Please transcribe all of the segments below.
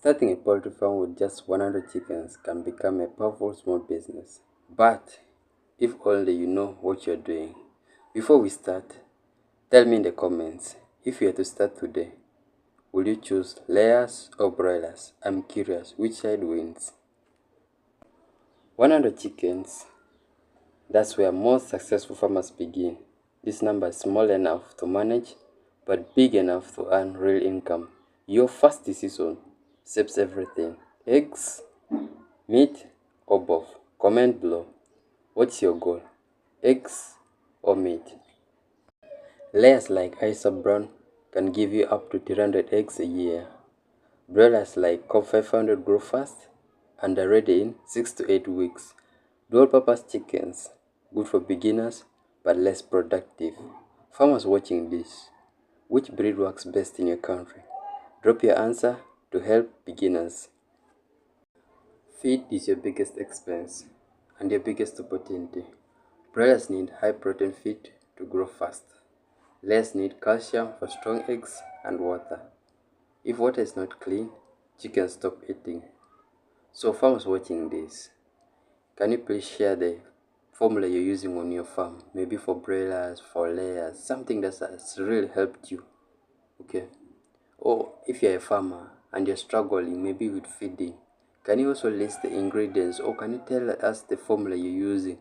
Starting a poultry farm with just 100 chickens can become a powerful small business. But if only you know what you're doing. Before we start, tell me in the comments, if you had to start today, will you choose layers or broilers? I'm curious, which side wins? 100 chickens, that's where most successful farmers begin. This number is small enough to manage, but big enough to earn real income. Your first decision saves everything. Eggs, meat, or both? Comment below. What's your goal? Eggs or meat? Layers like Isa Brown can give you up to 300 eggs a year. Broilers like Cobb 500 grow fast and are ready in 6 to 8 weeks. Dual-purpose chickens, good for beginners but less productive. Farmers watching this, which breed works best in your country? Drop your answer to help beginners. Feed is your biggest expense and your biggest opportunity. Broilers need high protein feed to grow fast. Layers need calcium for strong eggs and water. If water is not clean, chickens stop eating. So farmers watching this, can you please share the formula you're using on your farm? Maybe for broilers, for layers, something that has really helped you. Okay. Or if you're a farmer and you're struggling maybe with feeding, can you also list the ingredients, or can you tell us the formula you're using?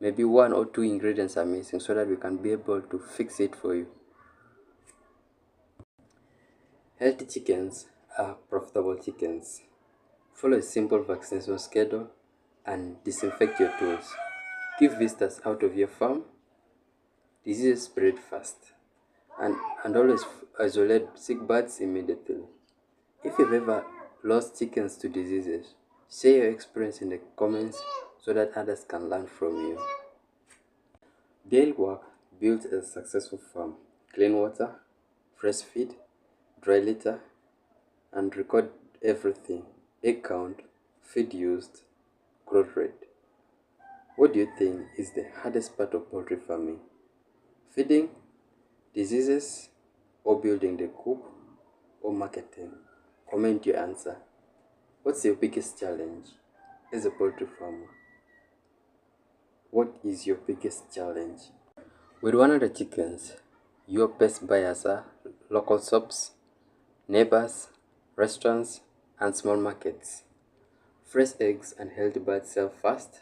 Maybe 1 or 2 ingredients are missing so that we can be able to fix it for you. Healthy chickens are profitable chickens. Follow a simple vaccination schedule and disinfect your tools. Keep visitors out of your farm. Diseases spread fast. And always isolate sick birds immediately. If you've ever lost chickens to diseases, share your experience in the comments so that others can learn from you. Daily work builds a successful farm. Clean water, fresh feed, dry litter, and record everything. Egg count, feed used, growth rate. What do you think is the hardest part of poultry farming? Feeding, diseases, or building the coop, or marketing? Comment your answer. What's your biggest challenge as a poultry farmer? What is your biggest challenge? With 100 chickens, your best buyers are local shops, neighbors, restaurants, and small markets. Fresh eggs and healthy birds sell fast.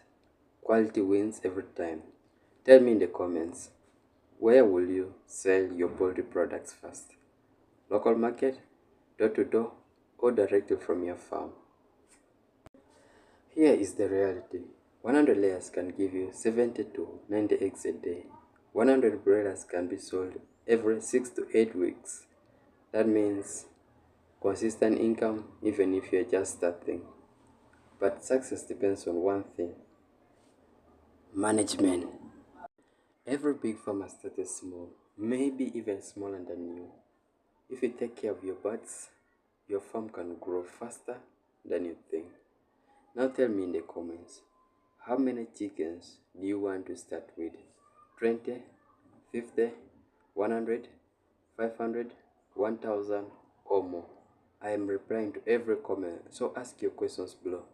Quality wins every time. Tell me in the comments, where will you sell your poultry products first? Local market, door to door, or directly from your farm? Here is the reality. 100 layers can give you 70 to 90 eggs a day. 100 broilers can be sold every 6 to 8 weeks. That means consistent income even if you're just starting. But success depends on one thing: management. Every big farmer started small, maybe even smaller than you. If you take care of your birds, your farm can grow faster than you think. Now tell me in the comments, how many chickens do you want to start with? 20, 50, 100, 500, 1000 or more? I am replying to every comment, so ask your questions below.